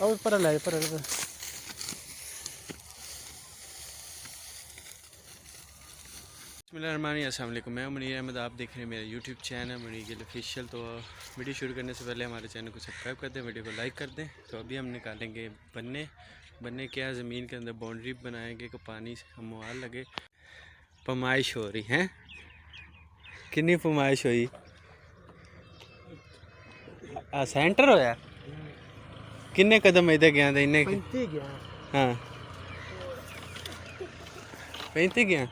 और पर ले पर अस्सलामुअलैकुम। मैं मुनीर अहमद, आप देख रहे हैं मेरा YouTube channel Munir Gill official. तो वीडियो शुरू करने से पहले हमारे चैनल को सब्सक्राइब कर दें, वीडियो को लाइक कर दें। तो अभी हम निकालेंगे बनने क्या ज़मीन के अंदर बाउंड्री बनाएंगे कि पानी से हम मुहाल लगे। पमाइश हो रही है, कितनी पमाइश हुई सेंटर होया किन्ने कदम इधर गया था इन्हें? हाँ 35 गया।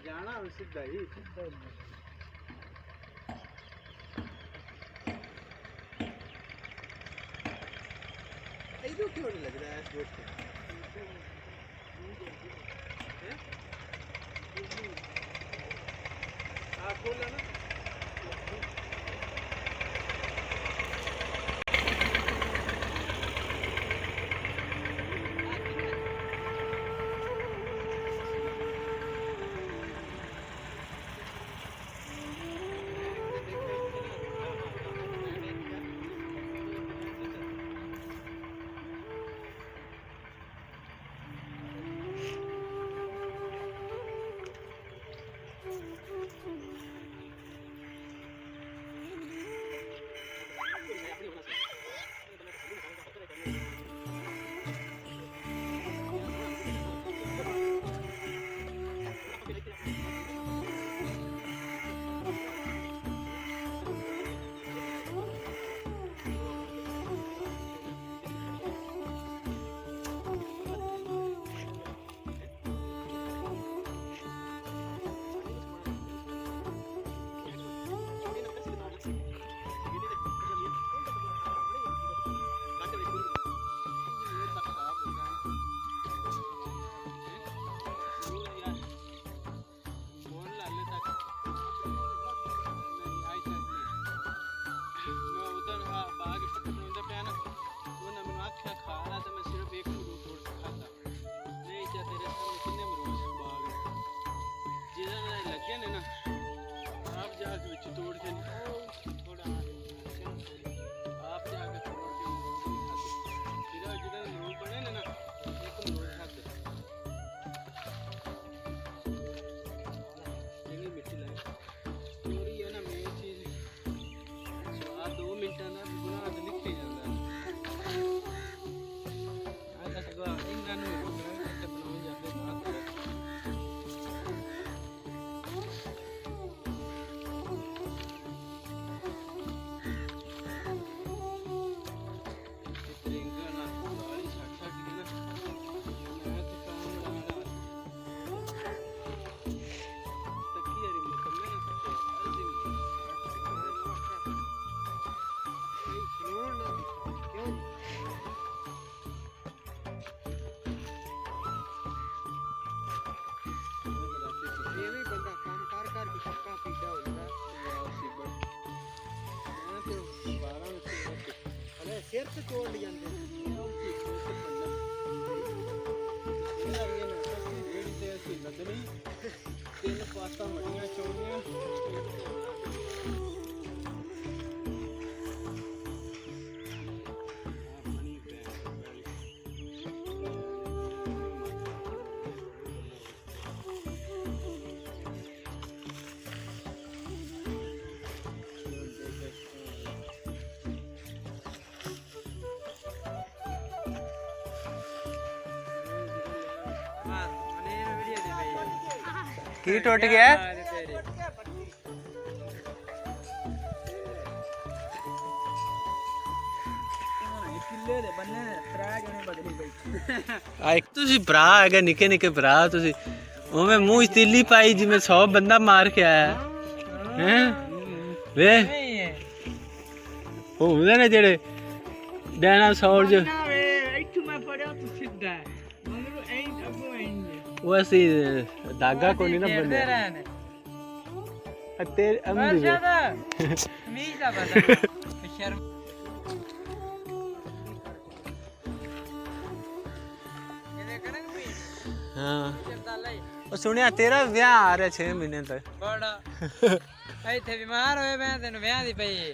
जाना सीधा ही क्यों नहीं लग रहा है इस बोट पे? खोला ना तोड़ के थोड़ा आप जाकर तोड़ के जिधर लोग बने ना एक लोग खाते मिट्टी लाए चोरी है ना मेन चीज। स्वाद 2 मिनट ना गुना निकल जाता है। आज तक इनका नहीं बनाए जाते बात सिर से तोड़ लिया तीन पास्ता मटियां चौड़ियां की टूट गया? तुसी भरा है निके निके भरा तुसी उवें मुंह तीली पाई जिवें 100 बंदा मार के आया हैं वे होंदे ने जेड़े डायनासोर जो वो ऐसी धागा को नहीं ना बंदे तेरे हाँ सुनिया तेरा ब्याह आ रहा 6 महीने तक ਇੱਥੇ ਬਿਮਾਰ ਹੋਏ ਮੈਂ ਤੈਨੂੰ ਵਿਆਹ ਦੀ ਪਈ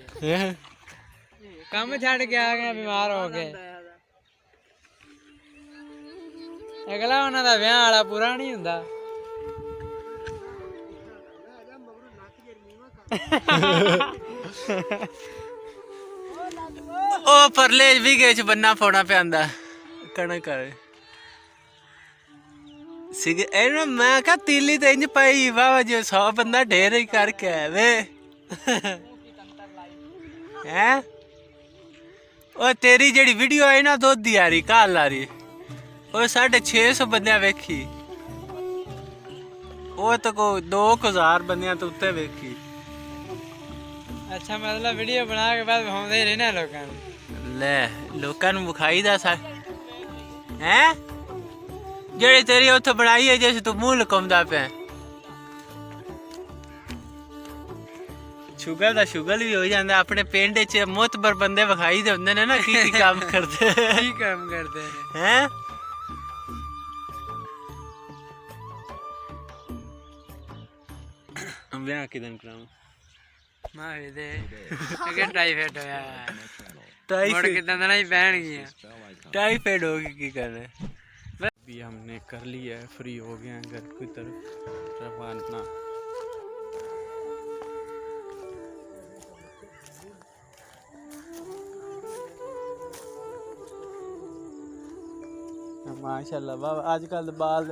ਕੰਮ ਛੱਡ ਕੇ ਆ ਗਿਆ ਬਿਮਾਰ ਹੋ ਕੇ ਅਗਲਾ ਉਹਨਾਂ ਦਾ ਵਿਆਹ ਵਾਲਾ ਪੂਰਾ ਨਹੀਂ ਹੁੰਦਾ ਉਹ ਪਰਲੇ ਵੀ ਗਏ ਚ ਬੰਨਾ ਪਾਉਣਾ ਪੈਂਦਾ ਕਣਕ सिग मैं क्या तीली तो इंज पाई बाबा जो 100 बंदा ढेर ही करके है वे हैं ओ तेरी जेड़ी वीडियो आई ना दुध दी आ रही कल आ रही ओ 650 बंदे वेखी ओ तो को 2000 बंदे तो उत्ते वेखी अच्छा मतलब वीडियो बना के बाद दिखाਉਂਦੇ ਰਹਿਣਾ ਲੋਕਾਂ ਨੂੰ ले लोकां ਨੂੰ ਵਿਖਾਈਦਾ ਸਾ हैं ਜਿਹੜੀ ਤੇਰੀ ਉੱਥੇ ਬਣਾਈ ਹੈ ਜਿਸ ਤੂੰ ਮੂੰਹ ਲਕਾਉਂਦਾ ਪਿਆ ਸ਼ੂਗਰ ਦਾ ਸ਼ੂਗਰ ਵੀ ਹੋ ਜਾਂਦਾ ਆਪਣੇ ਪਿੰਡ 'ਚ ਮੁਤਬਰ ਬੰਦੇ ਵਿਖਾਈ ਦੇ ਹੁੰਦੇ ਨੇ ਨਾ ਕੀ ਕੰਮ ਕਰਦੇ ਕੀ ਕੰਮ ਕਰਦੇ ਨੇ ਹੈ ਵਿਆਹ ਕਿਦਨ ਕਰਾਉਂ ਮਾਂ ਦੇ ਅਗੇ ਟਾਈਫਾਇਡ ਹੋਇਆ ਟਾਈਫਾਇਡ ਕਿਦਾਂ ਦਾ ਨਹੀਂ ਪੈਣ ਗਿਆ टाइफाइड होगी की करना भी हमने कर लिया है फ्री हो गए हैं घर की तरफ रवाना माशाल्लाह बाबा आजकल बाल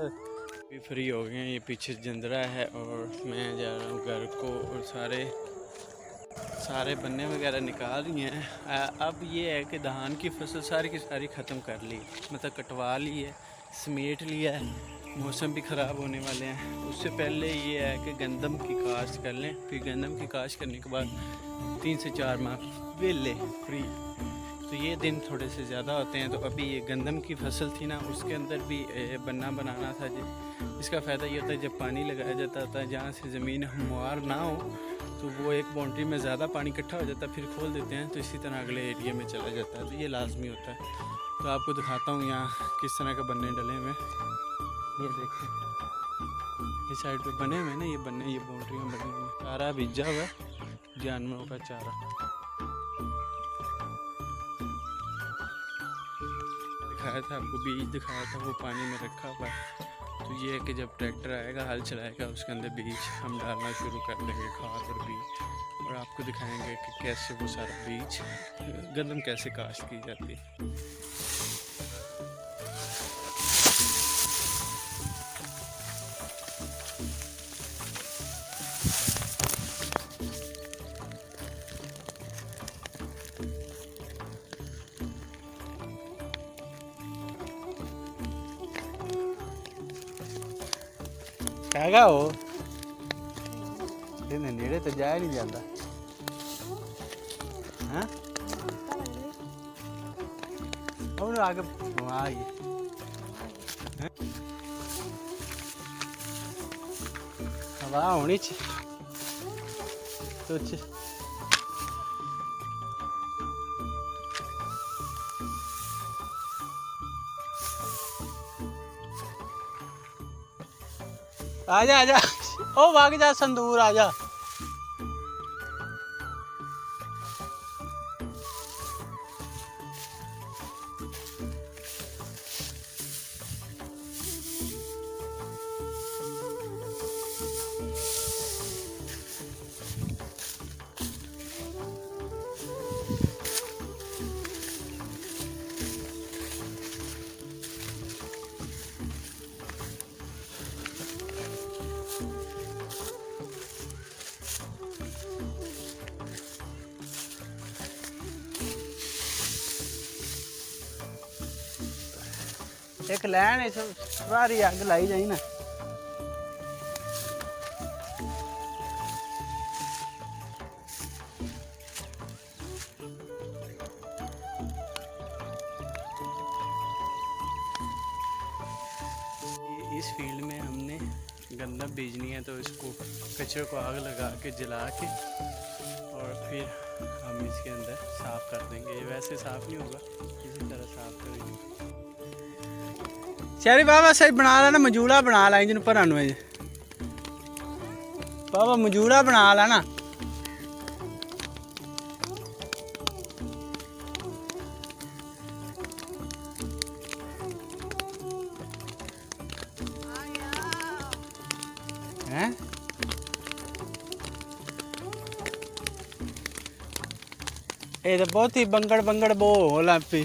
भी फ्री हो गए हैं ये पीछे जिंदरा है और मैं जा रहा हूँ घर को और सारे बन्ने वगैरह निकाल रही हैं अब ये है कि धान की फसल सारी की सारी ख़त्म कर ली मतलब कटवा ली है समेट लिया है मौसम भी ख़राब होने वाले हैं उससे पहले ये है कि गंदम की काश्त कर लें फिर गंदम की काश्त करने के बाद 3 से 4 माह वेले फ्री तो ये दिन थोड़े से ज़्यादा होते हैं तो अभी ये गंदम की फसल थी ना उसके अंदर भी बन्ना बनाना था इसका फ़ायदा ये होता है जब पानी लगाया जाता है जहाँ से ज़मीन हमवार ना हो तो वो एक बाउंड्री में ज़्यादा पानी इकट्ठा हो जाता है फिर खोल देते हैं तो इसी तरह अगले एरिया में चला जाता है तो ये लाजमी होता है तो आपको दिखाता हूँ यहाँ किस तरह के बन्ने डले हुए ये देखें इस साइड पे बने हुए ना ये बन्ने ये बाउंड्रियाँ बनी हुई चारा भिजा हुआ जानवरों का चारा दिखाया था आपको बीज दिखाया था वो पानी में रखा हुआ है तो ये है कि जब ट्रैक्टर आएगा हल चलाएगा उसके अंदर बीज हम डालना शुरू कर देंगे खाद और बीज और आपको दिखाएंगे कि कैसे वो सारा बीज गंदम कैसे काश्त की जाती है हैगा वो नेड़े तो जाया नहीं जाता हाँ आगे आई हवा होनी तो आजा आजा ओ भाग जा संदूर आजा एक लैन इस सारी अग लाई जाई ना इस फील्ड में हमने गंदम बीजनी है तो इसको कचरे को आग लगा के जला के और फिर हम इसके अंदर साफ़ कर देंगे। ये वैसे साफ़ नहीं होगा, इसी तरह साफ़ करेंगे। शहरी बाबा सही बना ला ना, मंजूड़ा बना ला इंजन भरन में बाबा, मंजूड़ा बना ला ना। हैं ये तो बहुत ही बंगड़ बंगड़ बो होला पी।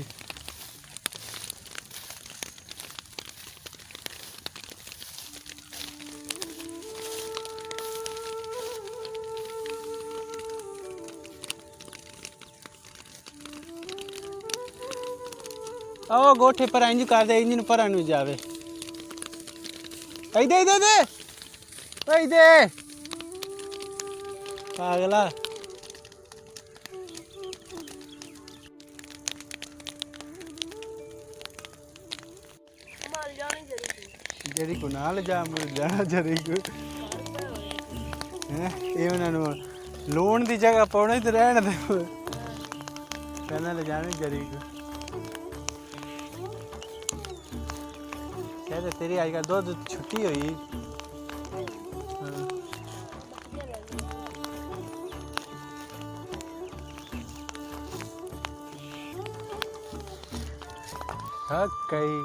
आओ गोठे पर इंज कर दे, इंजन पर नु जावे। दे दे दे ओए दे पागला। जरी को ना ले जा, मर जाना जरी को हैं। ये उन्होंने लोन की जगह पाने तो रहने दे, कहना ले जाने जरी को। कहते तेरी आजकल दूध छुट्टी हुई। थक गई।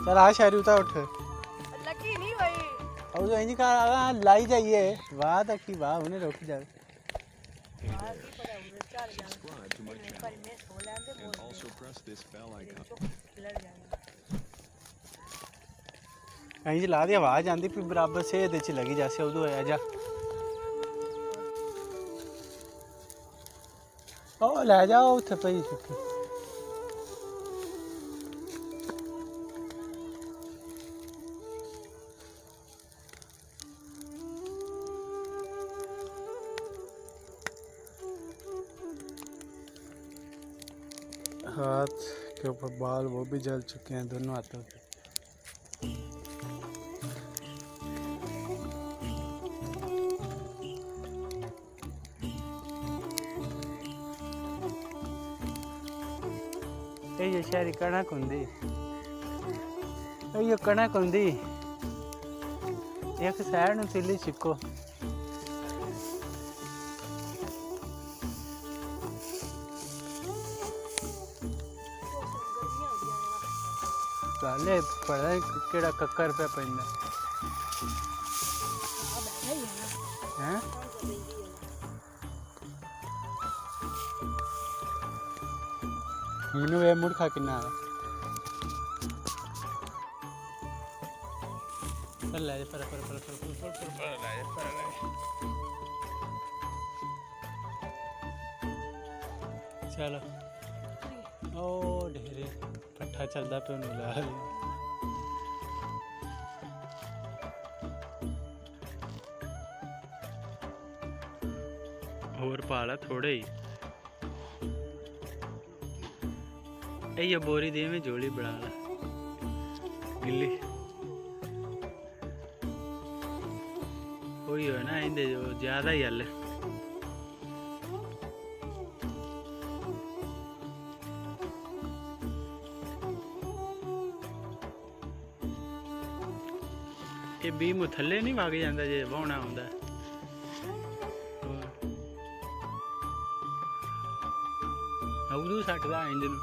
चल आ शायरी उठा उठ। लगी नहीं भाई। और जो इंज का लाई जाइए वाह तक की वाह उन्हें रोक जाए। इंज ला दी आवाज आंदी फिर बराबर से दे च लगी जैसे उदो आया जा। ओ ले जाओ उथे पई सुखी। हाथ के ऊपर बाल वो भी जल चुके हैं दोनों हाथों के। ये शहरी कणक होंदी, ये कणक होंदी एक साइड नु तिल्ली छिको। काले पड़ा केड़ा कक्कर पे पैंदा हैं। मैनू वे मुड़ खा किन्ना पर ले पर ले चलो। ओ ढेरे पट्ठा चलता पे उन्हें ला और पाला थोड़े ही। ये बोरी दे में जोड़ी बढ़ा ला गिल्ली वही है ना, इंदे जो ज्यादा ही हल ये बीम थले नहीं वग जाता जे वाहना आंदा। उदू सटदा इंजन।